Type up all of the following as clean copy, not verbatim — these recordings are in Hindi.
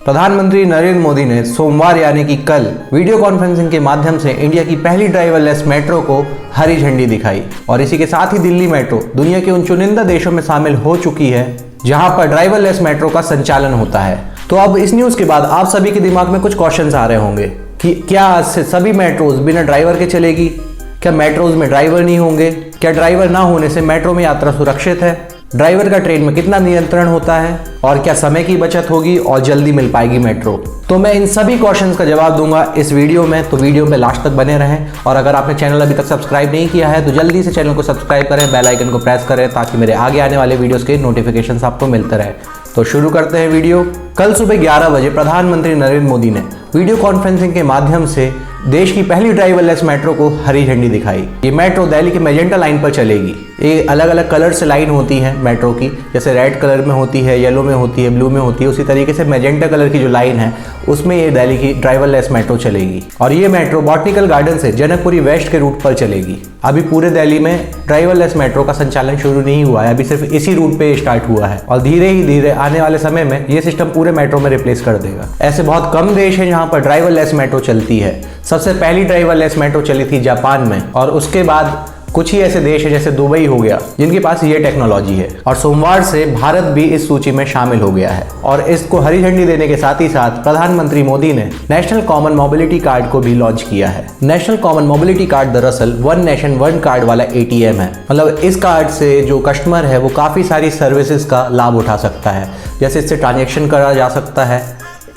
प्रधानमंत्री नरेंद्र मोदी ने सोमवार यानी कि कल वीडियो कॉन्फ्रेंसिंग के माध्यम से इंडिया की पहली ड्राइवरलेस मेट्रो को हरी झंडी दिखाई और इसी के साथ ही दिल्ली मेट्रो दुनिया के उन चुनिंदा देशों में शामिल हो चुकी है जहां पर ड्राइवरलेस मेट्रो का संचालन होता है। तो अब इस न्यूज के बाद आप सभी के दिमाग में कुछ क्वेश्चंस आ रहे होंगे कि क्या आज से सभी मेट्रोज बिना ड्राइवर के चलेगी? क्या मेट्रोज में ड्राइवर नहीं होंगे? क्या ड्राइवर ना होने से मेट्रो में यात्रा सुरक्षित है? ड्राइवर का ट्रेन में कितना नियंत्रण होता है? और क्या समय की बचत होगी और जल्दी मिल पाएगी मेट्रो? तो मैं इन सभी क्वेश्चंस का जवाब दूंगा इस वीडियो में, तो वीडियो पे लास्ट तक बने रहें। और अगर आपने चैनल अभी तक सब्सक्राइब नहीं किया है तो जल्दी से चैनल को सब्सक्राइब करें, बेल आइकन को प्रेस करें ताकि मेरे आगे आने वाले वीडियोस के नोटिफिकेशंस आपको मिलते रहे। तो शुरू करते हैं वीडियो। कल सुबह 11 बजे प्रधानमंत्री नरेंद्र मोदी ने वीडियो कॉन्फ्रेंसिंग के माध्यम से देश की पहली ड्राइवरलेस मेट्रो को हरी झंडी दिखाई। ये मेट्रो दिल्ली के मैजेंटा लाइन पर चलेगी। ये अलग अलग कलर से लाइन होती है मेट्रो की, जैसे रेड कलर में होती है, येलो में होती है, ब्लू में होती है, उसी तरीके से मैजेंटा कलर की जो लाइन है उसमें ये दिल्ली की ड्राइवरलेस मेट्रो चलेगी। और ये मेट्रो बॉटनिकल गार्डन से जनकपुरी वेस्ट के रूट पर चलेगी। अभी पूरे दिल्ली में ड्राइवरलेस मेट्रो का संचालन शुरू नहीं हुआ है, अभी सिर्फ इसी रूट पे स्टार्ट हुआ है और धीरे ही धीरे आने वाले समय में ये सिस्टम पूरे मेट्रो में रिप्लेस कर देगा। ऐसे बहुत कम देश हैं जहां पर ड्राइवरलेस मेट्रो चलती है। सबसे पहली ड्राइवरलेस मेट्रो चली थी जापान में और उसके बाद कुछ ही ऐसे देश है जैसे दुबई हो गया जिनके पास ये टेक्नोलॉजी है। और सोमवार से भारत भी इस सूची में शामिल हो गया है। और इसको हरी झंडी देने के साथ ही साथ प्रधानमंत्री मोदी ने नेशनल कॉमन मोबिलिटी कार्ड को भी लॉन्च किया है। नेशनल कॉमन मोबिलिटी कार्ड दरअसल वन नेशन वन कार्ड वाला ATM है। मतलब इस कार्ड से जो कस्टमर है वो काफी सारी सर्विसेज का लाभ उठा सकता है। जैसे इससे ट्रांजेक्शन करा जा सकता है,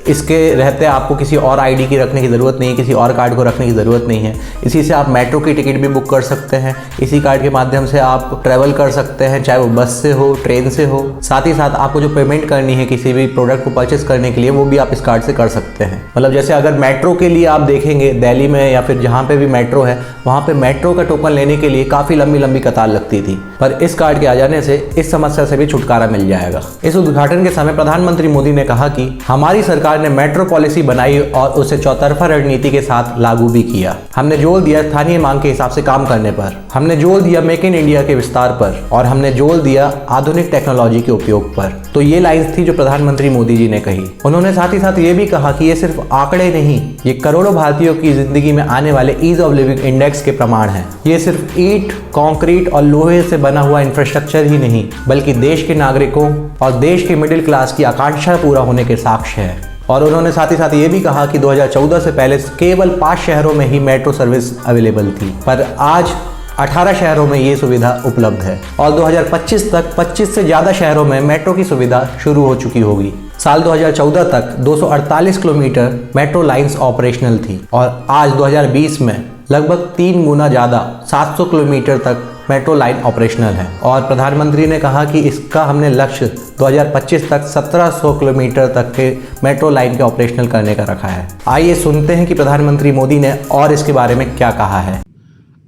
इसके रहते आपको किसी और ID की रखने की ज़रूरत नहीं है, किसी और कार्ड को रखने की ज़रूरत नहीं है। इसी से आप मेट्रो की टिकट भी बुक कर सकते हैं। इसी कार्ड के माध्यम से आप ट्रैवल कर सकते हैं, चाहे वो बस से हो, ट्रेन से हो। साथ ही साथ आपको जो पेमेंट करनी है किसी भी प्रोडक्ट को परचेस करने के लिए वो भी आप इस कार्ड से कर सकते हैं। मतलब जैसे अगर मेट्रो के लिए आप देखेंगे दिल्ली में या फिर जहाँ पे भी मेट्रो है वहाँ पे मेट्रो का टोकन लेने के लिए काफ़ी लंबी लंबी कतार लगती थी, पर इस कार्ड के आ जाने से इस समस्या से भी छुटकारा मिल जाएगा। इस उद्घाटन के समय प्रधानमंत्री मोदी ने कहा कि हमारी सरकार ने मेट्रो पॉलिसी बनाई और उसे चौतरफा रणनीति के साथ लागू भी किया। हमने जोर दिया स्थानीय मांग के हिसाब से काम करने पर, हमने जोर दिया मेक इन इंडिया के विस्तार पर और हमने जोर दिया आधुनिक टेक्नोलॉजी के उपयोग पर। तो ये लाइन्स थी जो प्रधानमंत्री मोदी जी ने कही। उन्होंने साथ ही साथ ये भी कहा कि ये सिर्फ आंकड़े नहीं, ये करोड़ों भारतीयों की जिंदगी में आने वाले ईज ऑफ लिविंग इंडेक्स के प्रमाण है। ये सिर्फ ईंट, कंक्रीट और लोहे से बना हुआ इंफ्रास्ट्रक्चर ही नहीं बल्कि देश के नागरिकों और देश के मिडिल क्लास की आकांक्षा पूरा होने के साक्ष्य है। और उन्होंने साथ ही साथ ये भी कहा कि 2014 से पहले केवल 5 शहरों में ही मेट्रो सर्विस अवेलेबल थी, पर आज 18 शहरों में ये सुविधा उपलब्ध है और 2025 तक 25 से ज़्यादा शहरों में मेट्रो की सुविधा शुरू हो चुकी होगी। साल 2014 तक 248 किलोमीटर मेट्रो लाइंस ऑपरेशनल थी और आज 2020 में लगभग 3 गुना ज़्यादा 700 किलोमीटर तक मेट्रो लाइन ऑपरेशनल है। और प्रधानमंत्री ने कहा कि इसका हमने लक्ष्य 2025 तक 1700 किलोमीटर तक के मेट्रो लाइन के ऑपरेशनल करने का रखा है। आइए सुनते हैं कि प्रधानमंत्री मोदी ने और इसके बारे में क्या कहा है।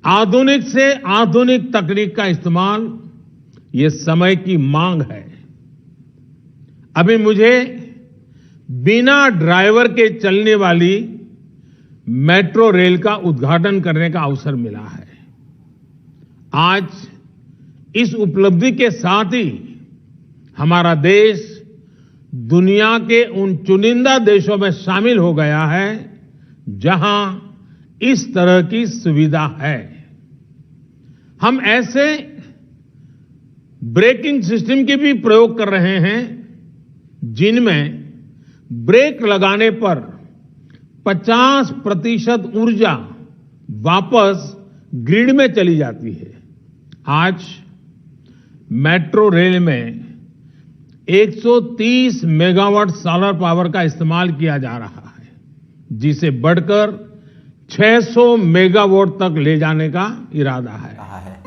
आधुनिक से आधुनिक तकनीक का इस्तेमाल ये समय की मांग है। अभी मुझे बिना ड्राइवर के चलने वाली मेट्रो रेल का उद्घाटन करने का अवसर मिला है। आज इस उपलब्धि के साथ ही हमारा देश दुनिया के उन चुनिंदा देशों में शामिल हो गया है जहां इस तरह की सुविधा है। हम ऐसे ब्रेकिंग सिस्टम के भी प्रयोग कर रहे हैं जिनमें ब्रेक लगाने पर 50% ऊर्जा वापस ग्रिड में चली जाती है। आज मेट्रो रेल में 130 मेगावाट सोलर पावर का इस्तेमाल किया जा रहा है, जिसे बढ़कर 600 मेगावाट तक ले जाने का इरादा है।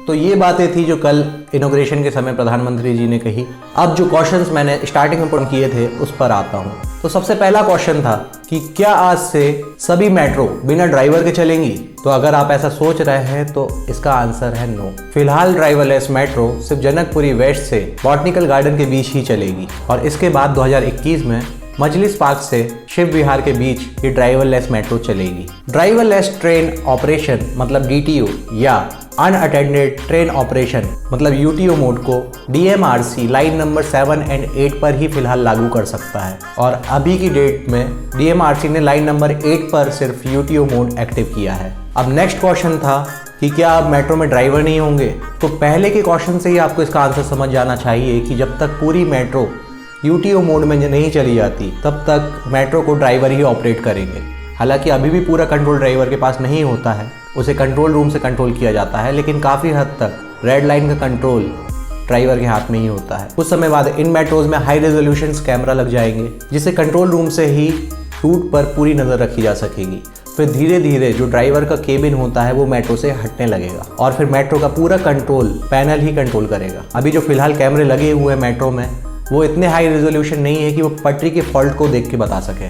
तो ये बातें थी जो कल इनॉग्रेशन के समय प्रधानमंत्री जी ने कही। अब जो क्वेश्चंस मैंने स्टार्टिंग में पुट किए थे उस पर आता हूँ। तो सबसे पहला क्वेश्चन था कि क्या आज से सभी मेट्रो बिना ड्राइवर के चलेंगी? तो अगर आप ऐसा सोच रहे हैं तो इसका आंसर है नो। फिलहाल ड्राइवरलेस मेट्रो सिर्फ जनकपुरी वेस्ट से बॉटनिकल गार्डन के बीच ही चलेगी और इसके बाद 2021 में मजलिस पार्क से शिव विहार के बीच ये ड्राइवरलेस मेट्रो चलेगी। ड्राइवरलेस ट्रेन ऑपरेशन मतलब DTO या अनअटेंडेड ट्रेन ऑपरेशन मतलब यूटीओ मोड को डीएमआरसी लाइन नंबर 7 एंड 8 पर ही फिलहाल लागू कर सकता है और अभी की डेट में डीएमआरसी ने लाइन नंबर 8 पर सिर्फ यूटीओ मोड एक्टिव किया है। अब नेक्स्ट क्वेश्चन था कि क्या अब मेट्रो में ड्राइवर नहीं होंगे। तो पहले के क्वेश्चन से ही आपको इसका आंसर समझ जाना चाहिए कि जब तक पूरी मेट्रो यूटीओ मोड में नहीं चली जाती तब तक मेट्रो को ड्राइवर ही ऑपरेट करेंगे। हालांकि अभी भी पूरा कंट्रोल ड्राइवर के पास नहीं होता है, उसे कंट्रोल रूम से कंट्रोल किया जाता है, लेकिन काफ़ी हद तक रेड लाइन का कंट्रोल ड्राइवर के हाथ में ही होता है। कुछ समय बाद इन मेट्रोज में हाई रेजोल्यूशन कैमरा लग जाएंगे जिससे कंट्रोल रूम से ही रूट पर पूरी नज़र रखी जा सकेगी। फिर धीरे धीरे जो ड्राइवर का केबिन होता है वो मेट्रो से हटने लगेगा और फिर मेट्रो का पूरा कंट्रोल पैनल ही कंट्रोल करेगा। अभी जो फिलहाल कैमरे लगे हुए हैं मेट्रो में वो इतने हाई रेजोल्यूशन नहीं है कि वो पटरी के फॉल्ट को देख के बता सके,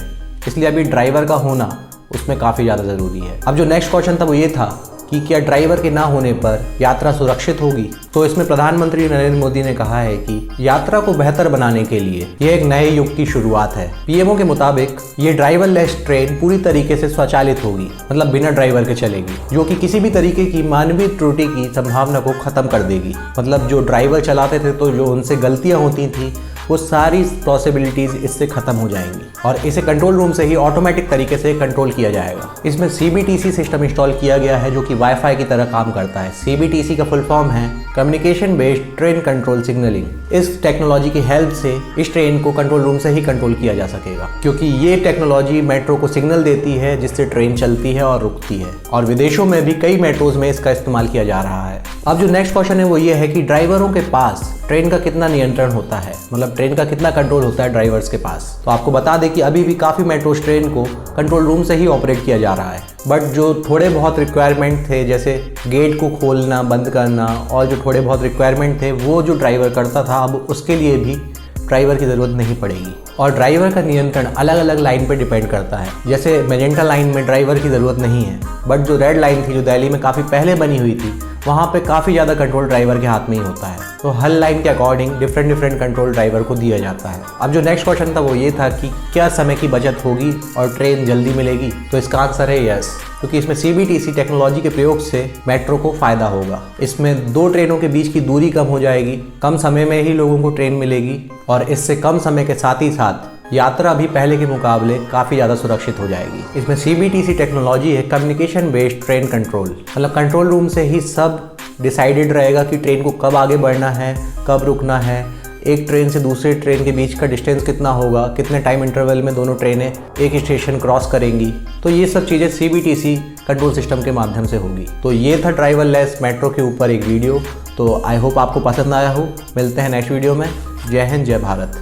इसलिए अभी ड्राइवर का होना उसमें काफ़ी ज़्यादा ज़रूरी है। अब जो नेक्स्ट क्वेश्चन था वो ये था कि क्या ड्राइवर के ना होने पर यात्रा सुरक्षित होगी। तो इसमें प्रधानमंत्री नरेंद्र मोदी ने कहा है कि यात्रा को बेहतर बनाने के लिए यह एक नए युग की शुरुआत है। पीएमओ के मुताबिक ये ड्राइवरलेस ट्रेन पूरी तरीके से स्वचालित होगी, मतलब बिना ड्राइवर के चलेगी, जो कि किसी भी तरीके की मानवीय त्रुटि की संभावना को खत्म कर देगी। मतलब जो ड्राइवर चलाते थे तो जो उनसे गलतियां होती थी वो सारी पॉसिबिलिटीज़ इससे ख़त्म हो जाएंगी और इसे कंट्रोल रूम से ही ऑटोमेटिक तरीके से कंट्रोल किया जाएगा। इसमें CBTC सिस्टम इंस्टॉल किया गया है जो कि वाईफाई की तरह काम करता है। CBTC का फुल फॉर्म है communication based train control signalling. इस टेक्नोलॉजी की हेल्प से इस ट्रेन को कंट्रोल रूम से ही कंट्रोल किया जा सकेगा, क्योंकि ये टेक्नोलॉजी मेट्रो को सिग्नल देती है जिससे ट्रेन चलती है और रुकती है, और विदेशों में भी कई मेट्रोज में इसका इस्तेमाल किया जा रहा है। अब जो नेक्स्ट क्वेश्चन है वो ये है कि ड्राइवरों के पास ट्रेन का कितना नियंत्रण होता है, मतलब ट्रेन का कितना कंट्रोल होता है ड्राइवर्स के पास। तो आपको बता दें कि अभी भी काफ़ी मेट्रोज ट्रेन को कंट्रोल रूम से ही ऑपरेट किया जा रहा है, बट जो थोड़े बहुत रिक्वायरमेंट थे जैसे गेट को खोलना बंद करना और जो थोड़े बहुत रिक्वायरमेंट थे वो जो ड्राइवर करता था, अब उसके लिए भी ड्राइवर की ज़रूरत नहीं पड़ेगी। और ड्राइवर का नियंत्रण अलग अलग लाइन पर डिपेंड करता है। जैसे मेजेंटा लाइन में ड्राइवर की ज़रूरत नहीं है, बट जो रेड लाइन थी जो दिल्ली में काफ़ी पहले बनी हुई थी वहाँ पे काफ़ी ज़्यादा कंट्रोल ड्राइवर के हाथ में ही होता है। तो हर लाइन के अकॉर्डिंग डिफरेंट कंट्रोल ड्राइवर को दिया जाता है। अब जो नेक्स्ट क्वेश्चन था वो ये था कि क्या समय की बचत होगी और ट्रेन जल्दी मिलेगी। तो इसका आंसर है यस, क्योंकि इसमें CBTC टेक्नोलॉजी के प्रयोग से मेट्रो को फ़ायदा होगा। इसमें दो ट्रेनों के बीच की दूरी कम हो जाएगी, कम समय में ही लोगों को ट्रेन मिलेगी और इससे कम समय के साथ ही साथ यात्रा भी पहले के मुकाबले काफ़ी ज़्यादा सुरक्षित हो जाएगी। इसमें CBTC टेक्नोलॉजी है कम्युनिकेशन बेस्ड ट्रेन कंट्रोल, मतलब कंट्रोल रूम से ही सब डिसाइडेड रहेगा कि ट्रेन को कब आगे बढ़ना है, कब रुकना है, एक ट्रेन से दूसरे ट्रेन के बीच का डिस्टेंस कितना होगा, कितने टाइम इंटरवल में दोनों ट्रेनें एक स्टेशन क्रॉस करेंगी। तो ये सब चीज़ें CBTC कंट्रोल सिस्टम के माध्यम से होगी। तो ये था ड्राइवरलेस मेट्रो के ऊपर एक वीडियो। तो आई होप आपको पसंद आया हो। मिलते हैं नेक्स्ट वीडियो में। जय हिंद, जय भारत।